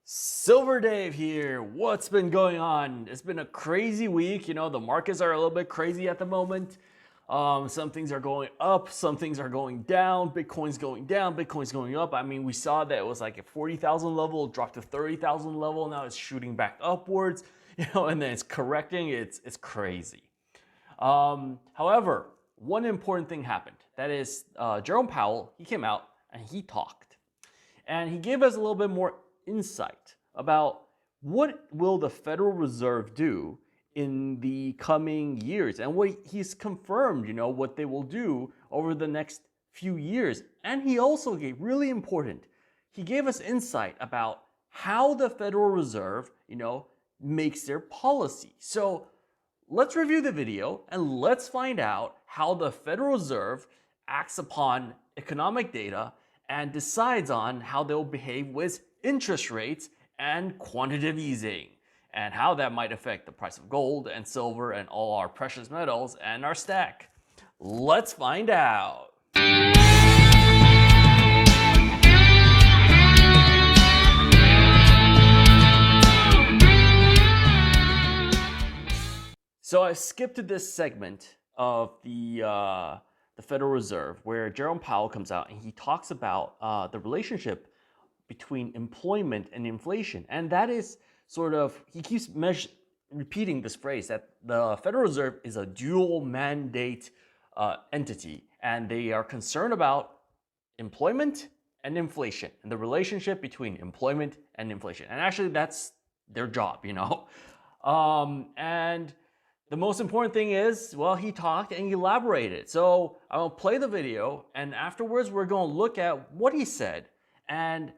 Silver Dave here. What's been going on? It's been a crazy week. The markets are a little bit crazy at the moment. Some things are going up, some things are going down. Bitcoin's going down, Bitcoin's going up. I mean, we saw that it was like at 40,000 level, dropped to 30,000 level. Now it's shooting back upwards, and then it's correcting. It's crazy. However, one important thing happened. That is, Jerome Powell, he came out and he talked. And he gave us a little bit more insight about what will the Federal Reserve do in the coming years, and what he's confirmed, what they will do over the next few years. And he also gave, really important, he gave us insight about how the Federal Reserve, makes their policy. So let's review the video and let's find out how the Federal Reserve acts upon economic data and decides on how they'll behave with interest rates and quantitative easing, and how that might affect the price of gold and silver and all our precious metals and our stack. Let's find out. So I skipped to this segment of the Federal Reserve where Jerome Powell comes out and he talks about the relationship between employment and inflation. And that is sort of, he keeps repeating this phrase that the Federal Reserve is a dual mandate entity, and they are concerned about employment and inflation and the relationship between employment and inflation. And actually that's their job, and the most important thing is, well, he talked and he elaborated. So I'll play the video, and afterwards we're going to look at what he said and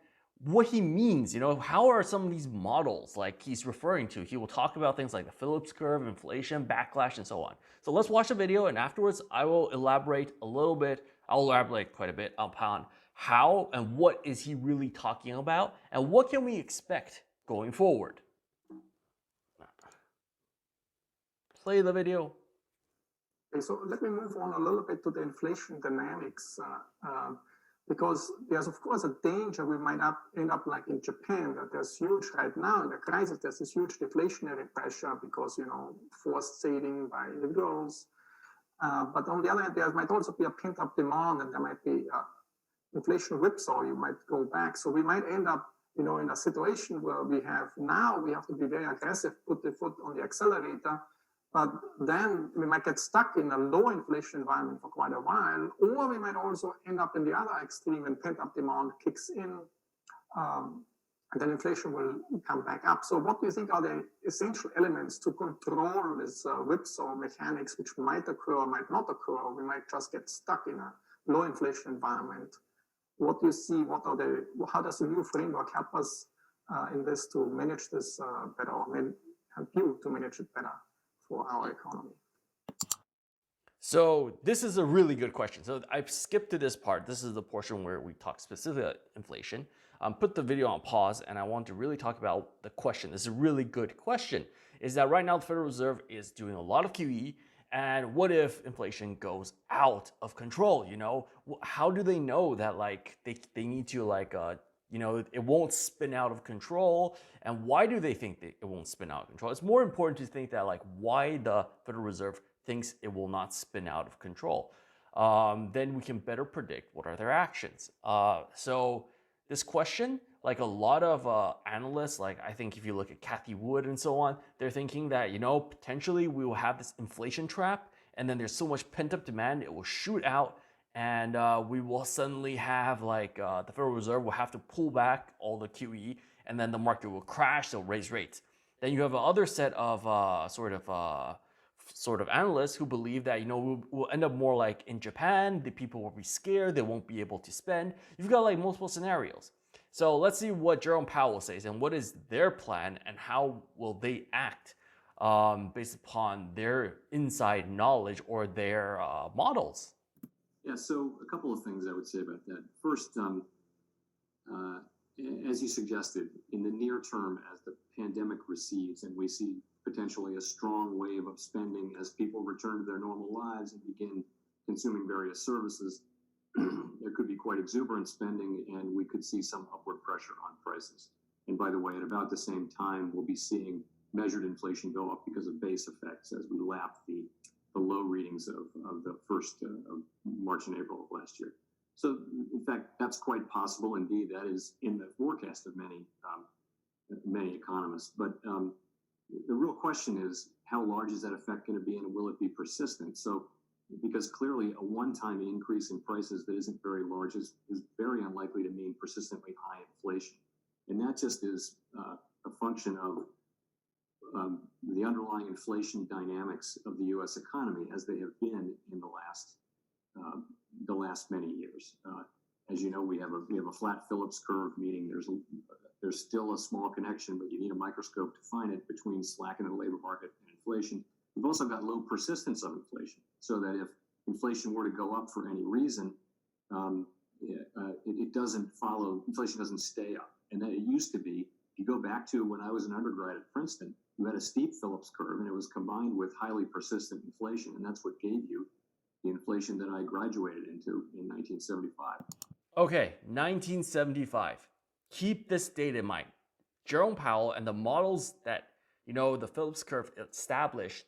what he means. How are some of these models like he's referring to? He will talk about things like the Phillips Curve, inflation, backlash, and so on. So let's watch the video, and afterwards I will elaborate a little bit. I'll elaborate quite a bit upon how and what is he really talking about, and what can we expect going forward. Play the video. Okay, so let me move on a little bit to the inflation dynamics, because there's of course a danger we might end up like in Japan, that there's huge right now in the crisis, there's this huge deflationary pressure because, forced saving by individuals. But on the other hand, there might also be a pent-up demand, and there might be inflation whipsaw, you might go back. So we might end up in a situation where we have to be very aggressive, put the foot on the accelerator, but then we might get stuck in a low inflation environment for quite a while, or we might also end up in the other extreme when pent-up demand kicks in, and then inflation will come back up. So what do you think are the essential elements to control this whipsaw mechanics, which might occur or might not occur, or we might just get stuck in a low inflation environment? What do you see? How does the new framework help us in this to manage this better, or help you to manage it better for our economy? So this is a really good question. So I've skipped to this part. This is the portion where we talk specifically about inflation. Put the video on pause, and I want to really talk about the question. This is a really good question. Is that right now the Federal Reserve is doing a lot of QE, and what if inflation goes out of control? How do they know that they need to it won't spin out of control? And why do they think that it won't spin out of control? It's more important to think that why the Federal Reserve thinks it will not spin out of control. Then we can better predict what are their actions. So this question, a lot of analysts, I think if you look at Cathie Wood and so on, they're thinking that, potentially we will have this inflation trap, and then there's so much pent-up demand, it will shoot out, and we will suddenly have the Federal Reserve will have to pull back all the QE, and then the market will crash, they'll raise rates. Then you have another set of sort of analysts who believe that we'll end up more like in Japan. The people will be scared, they won't be able to spend. You've got multiple scenarios. So let's see what Jerome Powell says and what is their plan and how will they act based upon their inside knowledge or their models. Yeah, so a couple of things I would say about that. First, as you suggested, in the near term, as the pandemic recedes and we see potentially a strong wave of spending as people return to their normal lives and begin consuming various services, there could be quite exuberant spending, and we could see some upward pressure on prices. And by the way, at about the same time, we'll be seeing measured inflation go up because of base effects as we lap the low readings of the first of March and April of last year. So, in fact, that's quite possible. Indeed, that is in the forecast of many economists. But the real question is, how large is that effect going to be, and will it be persistent? So, because clearly a one-time increase in prices that isn't very large is very unlikely to mean persistently high inflation. And that just is a function of the underlying inflation dynamics of the U.S. economy as they have been in the last many years. As you know, we have a flat Phillips curve, meaning there's still a small connection, but you need a microscope to find it, between slack in the labor market and inflation. We've also got low persistence of inflation, so that if inflation were to go up for any reason, it doesn't follow, inflation doesn't stay up. And that it used to be, if you go back to when I was an undergrad at Princeton, you had a steep Phillips curve, and it was combined with highly persistent inflation, and that's what gave you the inflation that I graduated into in 1975. Okay, 1975. Keep this date in mind. Jerome Powell and the models that, the Phillips curve established,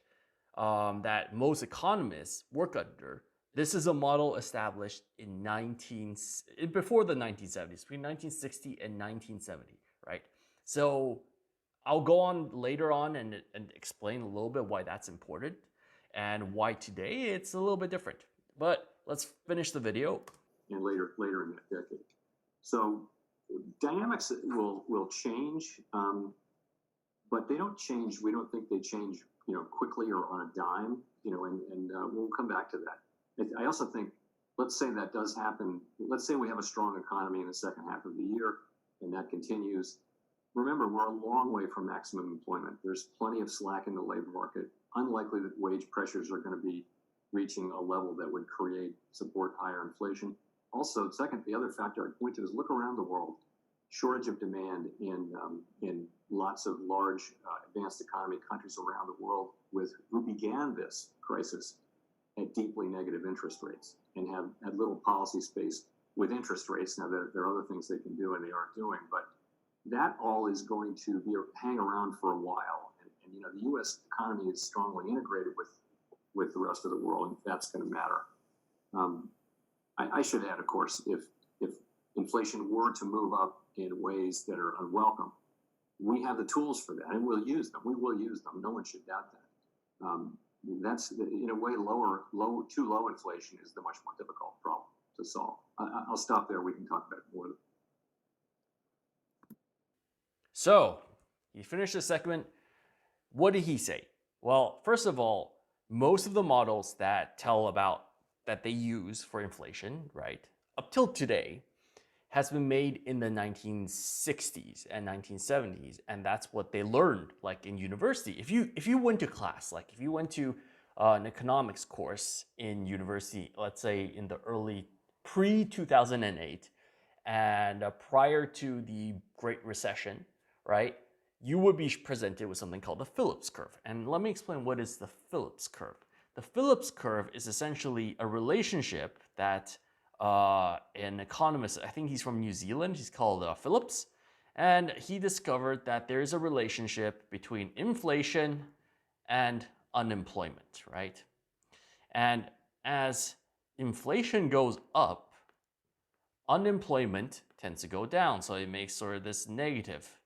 that most economists work under, this is a model established in before the 1970s, between 1960 and 1970, right? So I'll go on later on and explain a little bit why that's important and why today it's a little bit different. But let's finish the video. And later in that decade. So dynamics will change, but they don't change. We don't think they change, quickly or on a dime, and we'll come back to that. I also think, let's say that does happen. Let's say we have a strong economy in the second half of the year, and that continues. Remember, we're a long way from maximum employment. There's plenty of slack in the labor market. Unlikely that wage pressures are going to be reaching a level that would support higher inflation. Also, second, the other factor I'd point to is look around the world. Shortage of demand in lots of large advanced economy countries around the world who began this crisis at deeply negative interest rates and have had little policy space with interest rates. Now, there are other things they can do and they aren't doing, but that all is going to hang around for a while. And the U.S. economy is strongly integrated with the rest of the world, and that's going to matter. I should add, of course, if inflation were to move up in ways that are unwelcome, we have the tools for that, and we'll use them. We will use them. No one should doubt that. That's, in a way, too low inflation is the much more difficult problem to solve. I'll stop there. We can talk about it more. So he finished the segment. What did he say? Well, first of all, most of the models that they use for inflation, right, up till today, has been made in the 1960s and 1970s, and that's what they learned, like in university. If you went to class, like if you went to an economics course in university, let's say in the early pre-2008 and prior to the Great Recession, right, you would be presented with something called the Phillips curve. And let me explain what is the Phillips curve. The Phillips curve is essentially a relationship that an economist, I think he's from New Zealand, he's called Phillips, and he discovered that there is a relationship between inflation and unemployment, right? And as inflation goes up, unemployment tends to go down, so it makes sort of this negative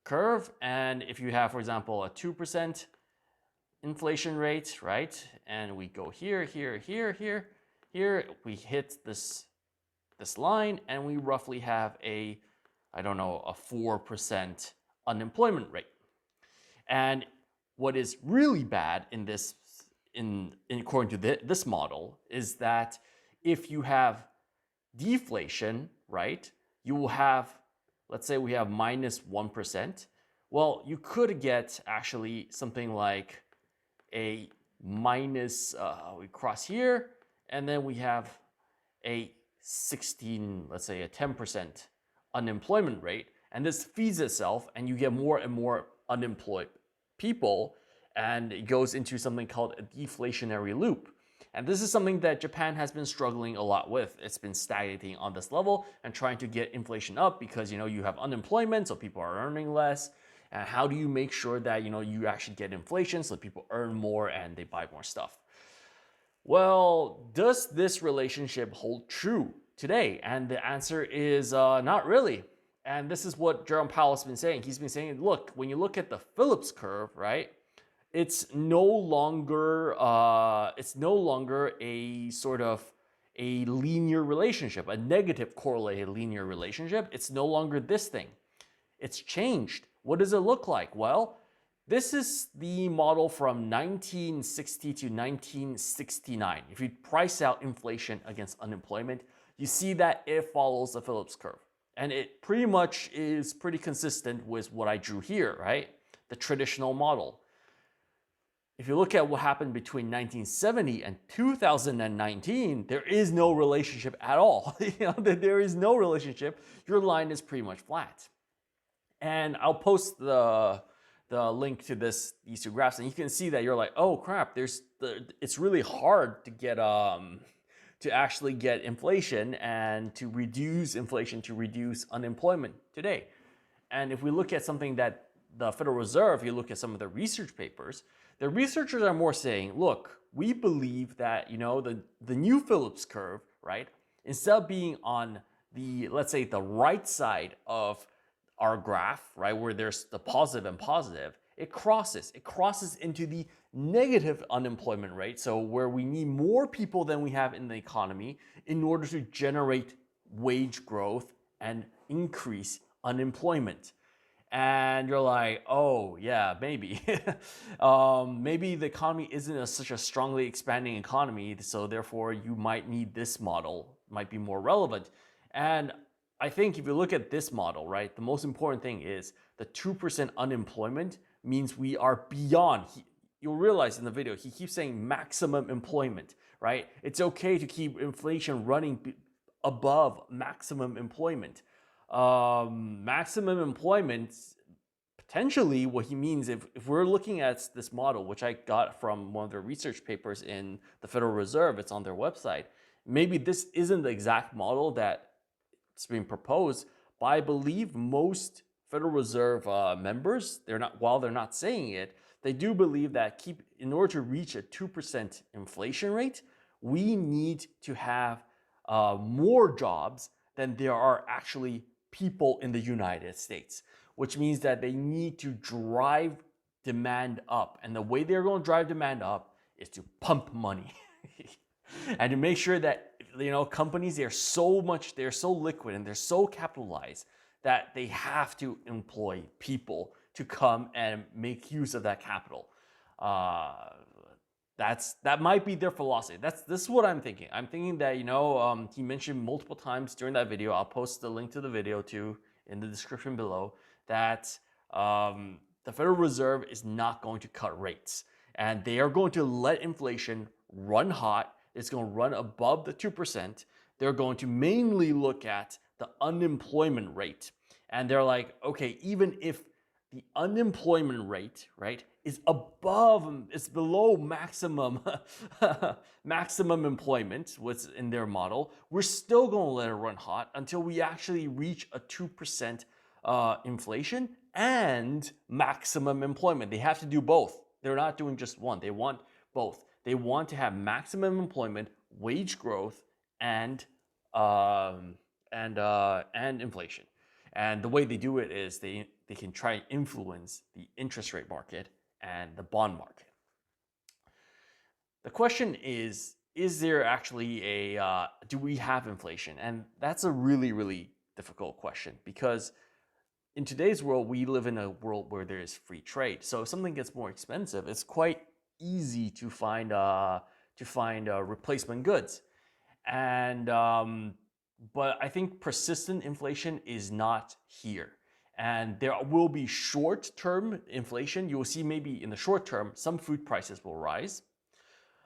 curve. And if you have, for example, a 2% inflation rate, right, and we go here, we hit this line, and we roughly have a 4% unemployment rate. And what is really bad in this, according to this model, is that if you have deflation, right, you will have, let's say we have minus 1%. Well, you could get actually something like a minus, we cross here, and then we have a 16, let's say a 10% unemployment rate. And this feeds itself, and you get more and more unemployed people, and it goes into something called a deflationary loop. And this is something that Japan has been struggling a lot with. It's been stagnating on this level and trying to get inflation up because, you have unemployment, so people are earning less. And how do you make sure that, you actually get inflation so people earn more and they buy more stuff? Well, does this relationship hold true today? And the answer is not really. And this is what Jerome Powell has been saying. He's been saying, look, when you look at the Phillips curve, right? It's no longer a sort of a linear relationship, a negative correlated linear relationship. It's no longer this thing. It's changed. What does it look like? Well, this is the model from 1960 to 1969. If you price out inflation against unemployment, you see that it follows the Phillips curve. And it pretty much is pretty consistent with what I drew here, right? The traditional model. If you look at what happened between 1970 and 2019, there is no relationship at all. There is no relationship. Your line is pretty much flat. And I'll post the link to these two graphs, and you can see that you're like, oh crap, it's really hard to get to actually get inflation and to reduce inflation, to reduce unemployment today. And if we look at something that the Federal Reserve, you look at some of the research papers, the researchers are more saying, look, we believe that, the new Phillips curve, right, instead of being on the, let's say, the right side of our graph, right, where there's the positive and positive, it crosses into the negative unemployment rate. So where we need more people than we have in the economy in order to generate wage growth and increase unemployment. And you're like, oh yeah, maybe. Maybe the economy isn't such a strongly expanding economy, so therefore you might need this model, might be more relevant. And I think if you look at this model, right, the most important thing is the 2% unemployment means we are beyond. You'll realize in the video, he keeps saying maximum employment, right? It's okay to keep inflation running above maximum employment. Maximum employment, potentially what he means, if we're looking at this model, which I got from one of the research papers in the Federal Reserve, it's on their website, maybe this isn't the exact model that it's being proposed, but I believe most Federal Reserve members, while they're not saying it, they do believe that in order to reach a 2% inflation rate, we need to have more jobs than there are actually people in the United States, which means that they need to drive demand up. And the way they're going to drive demand up is to pump money. And to make sure that companies, they're so liquid and they're so capitalized that they have to employ people to come and make use of that capital. That might be their philosophy. This is what I'm thinking. I'm thinking that he mentioned multiple times during that video. I'll post the link to the video too in the description below. That the Federal Reserve is not going to cut rates, and they are going to let inflation run hot. It's going to run above the 2%. They're going to mainly look at the unemployment rate. And they're like, okay, even if the unemployment rate, right, is below maximum maximum employment, what's in their model, we're still going to let it run hot until we actually reach a 2% inflation and maximum employment. They have to do both. They're not doing just one. They want both. They want to have maximum employment, wage growth, and inflation. And the way they do it is they can try and influence the interest rate market and the bond market. The question is there actually do we have inflation? And that's a really, really difficult question, because in today's world, we live in a world where there is free trade. So if something gets more expensive, it's quite easy to find replacement goods. And but I think persistent inflation is not here. And there will be short-term inflation. You will see maybe in the short term, some food prices will rise.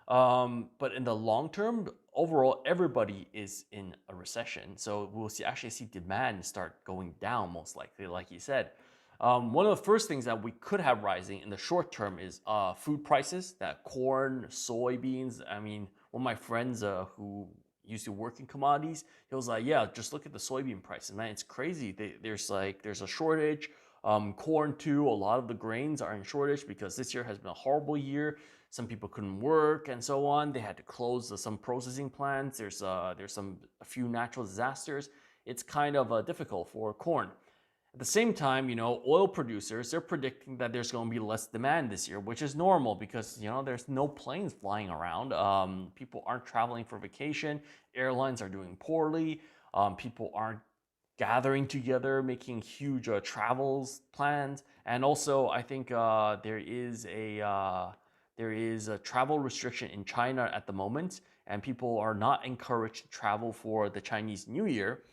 But in the long term, overall, everybody is in a recession. So we'll actually see demand start going down, most likely, like you said. One of the first things that we could have rising in the short term is food prices, that corn, soybeans. I mean, One of my friends who used to work in commodities, he was like, yeah, just look at the soybean prices, man, it's crazy. There's a shortage. Corn too, a lot of the grains are in shortage because this year has been a horrible year. Some people couldn't work and so on. They had to close some processing plants. There's a few natural disasters. It's kind of difficult for corn. At the same time, oil producers, they're predicting that there's going to be less demand this year, which is normal because, there's no planes flying around. People aren't traveling for vacation. Airlines are doing poorly. People aren't gathering together, making huge travels plans. And also, I think there is a travel restriction in China at the moment, and people are not encouraged to travel for the Chinese New Year,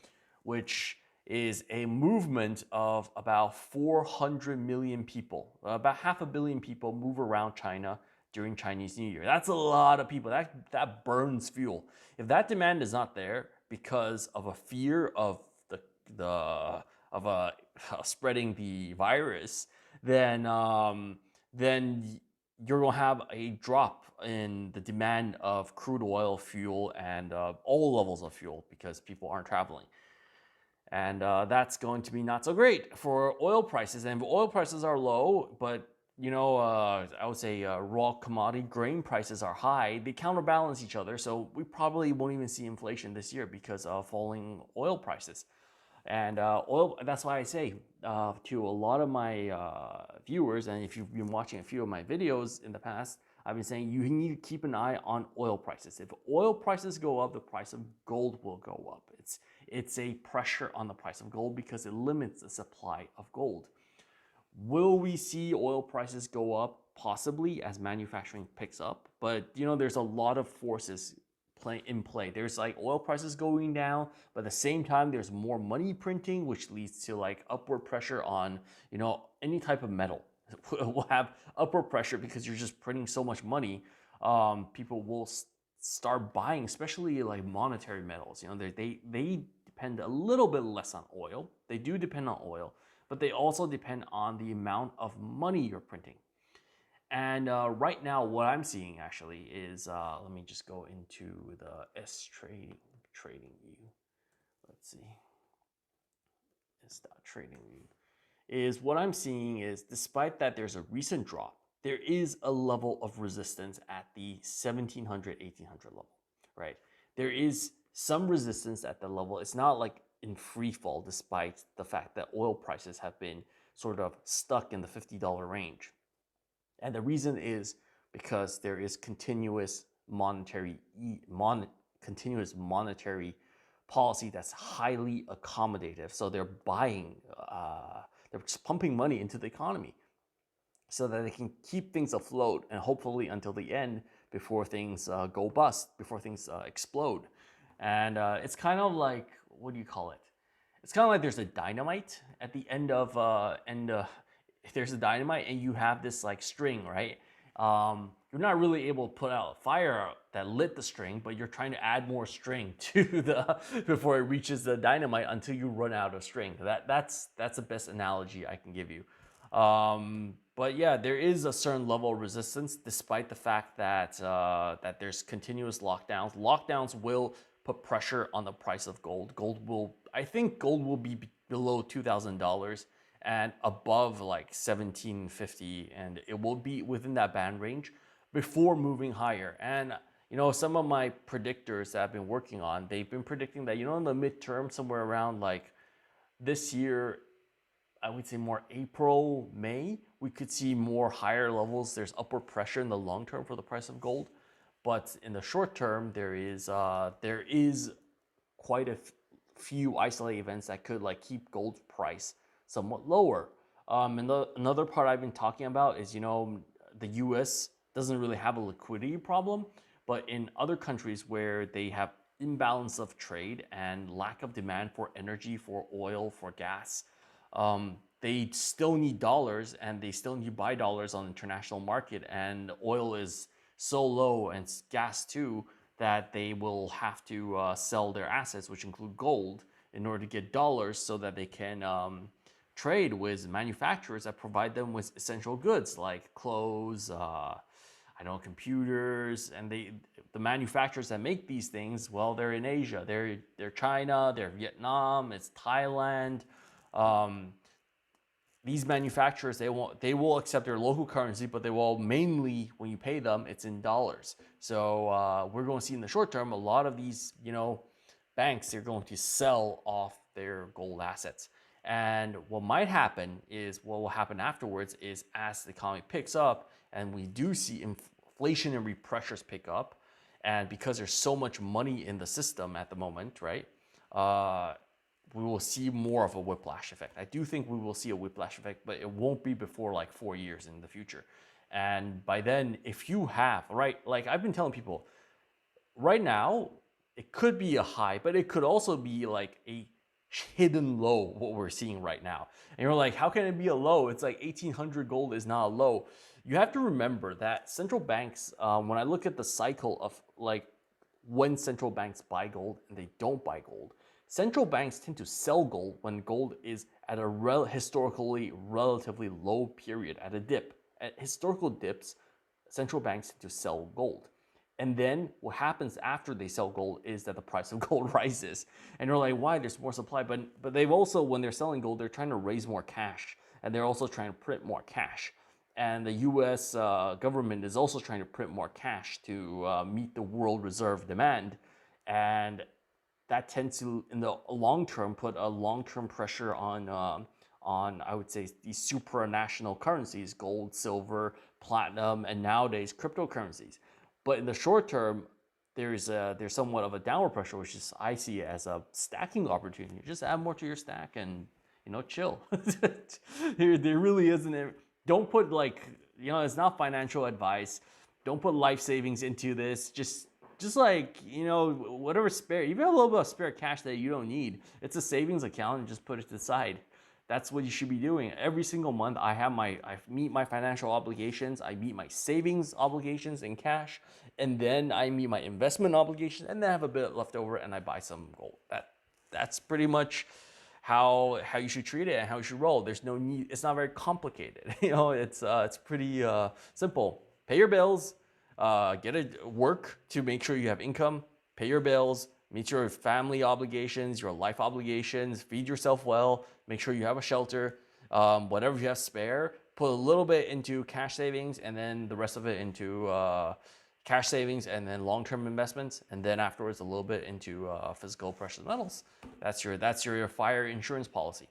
which is a movement of about 400 million people. About 500 million people move around China during Chinese New Year. That's a lot of people. That burns fuel. If that demand is not there because of a fear of spreading the virus, then you're gonna have a drop in the demand of crude oil, fuel, and all levels of fuel because people aren't traveling. And that's going to be not so great for oil prices. And oil prices are low, but I would say raw commodity grain prices are high. They counterbalance each other, so we probably won't even see inflation this year because of falling oil prices. And oil, that's why I say to a lot of my viewers, and if you've been watching a few of my videos in the past, I've been saying you need to keep an eye on oil prices. If oil prices go up, the price of gold will go up. It's a pressure on the price of gold because it limits the supply of gold. Will we see oil prices go up? Possibly, as manufacturing picks up. But there's a lot of forces in play. There's like oil prices going down, but at the same time, there's more money printing, which leads to like upward pressure on any type of metal. Will have upward pressure because you're just printing so much money. People will start buying, especially like monetary metals. They depend a little bit less on oil. They do depend on oil, but they also depend on the amount of money you're printing. And right now, what I'm seeing actually is, let me just go into the trading view. Let's see, trading view is what I'm seeing is, despite that there's a recent drop, there is a level of resistance at the 1700, 1800 level, right? There is some resistance at the level. It's not like in free fall, despite the fact that oil prices have been sort of stuck in the $50 range. And the reason is because there is continuous monetary policy that's highly accommodative. So they're buying, they're just pumping money into the economy so that they can keep things afloat and hopefully until the end before things go bust, before things explode. And it's kind of like, what do you call it? It's kind of like there's a dynamite at the end of there's a dynamite and you have this like string, right? You're not really able to put out a fire that lit the string, but you're trying to add more string to before it reaches the dynamite until you run out of string. That's the best analogy I can give you. But yeah, there is a certain level of resistance, despite the fact that that there's continuous lockdowns. Lockdowns will put pressure on the price of gold. I think gold will be below $2,000 and above like $1,750, and it will be within that band range before moving higher. And some of my predictors that I've been working on, they've been predicting that in the midterm, somewhere around like this year, I would say more April, May, we could see more higher levels. There's upward pressure in the long term for the price of gold. But in the short term, there is quite a few isolated events that could like keep gold's price somewhat lower. And another part I've been talking about is, the US doesn't really have a liquidity problem, but in other countries where they have imbalance of trade and lack of demand for energy, for oil, for gas, they still need dollars and they still need to buy dollars on the international market. And oil is so low, and gas too, that they will have to sell their assets, which include gold, in order to get dollars so that they can trade with manufacturers that provide them with essential goods like clothes, I know computers and the manufacturers that make these things, well, they're in Asia, they're China, they're Vietnam, it's Thailand. These manufacturers, they will accept their local currency, but they will mainly, when you pay them, it's in dollars. So we're going to see in the short term a lot of these, banks, they're going to sell off their gold assets. And what might happen is, what will happen afterwards is, as the economy picks up and we do see inflationary pressures pick up, and because there's so much money in the system at the moment, right? We will see more of a whiplash effect. I do think we will see a whiplash effect, but it won't be before like 4 years in the future. And by then, if you have, right, like I've been telling people, right now, it could be a high, but it could also be like a hidden low, what we're seeing right now. And you're like, how can it be a low? It's like 1800 gold is not a low. You have to remember that central banks, when I look at the cycle of like when central banks buy gold and they don't buy gold, central banks tend to sell gold when gold is at a historically relatively low period, at a dip. At historical dips, central banks tend to sell gold. And then what happens after they sell gold is that the price of gold rises. And you're like, why? There's more supply. But they've also, when they're selling gold, they're trying to raise more cash. And they're also trying to print more cash. And the US government is also trying to print more cash to meet the world reserve demand. And that tends to, in the long term, put a long-term pressure on, I would say, these supranational currencies, gold, silver, platinum, and nowadays cryptocurrencies. But in the short term, there's somewhat of a downward pressure, which is, I see it as a stacking opportunity. Just add more to your stack and, chill. there really isn't. Don't put it's not financial advice. Don't put life savings into this. Just like, whatever spare, if you have a little bit of spare cash that you don't need, it's a savings account, and just put it to the side. That's what you should be doing. Every single month, I meet my financial obligations, I meet my savings obligations in cash, and then I meet my investment obligations, and then I have a bit left over, and I buy some gold. That's pretty much how you should treat it and how you should roll. There's no need. It's not very complicated. It's pretty simple. Pay your bills, get a work to make sure you have income. Pay your bills. Meet your family obligations, your life obligations, feed yourself well, make sure you have a shelter, whatever you have spare, put a little bit into cash savings, and then the rest of it into cash savings and then long-term investments, and then afterwards a little bit into physical precious metals. That's your fire insurance policy.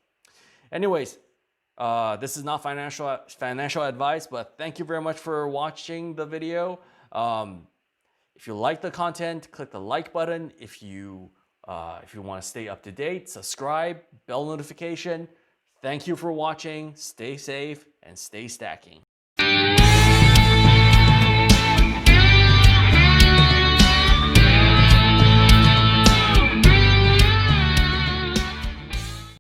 Anyways, this is not financial advice, but thank you very much for watching the video. If you like the content, click the like button. If you want to stay up to date, subscribe, bell notification. Thank you for watching. Stay safe and stay stacking.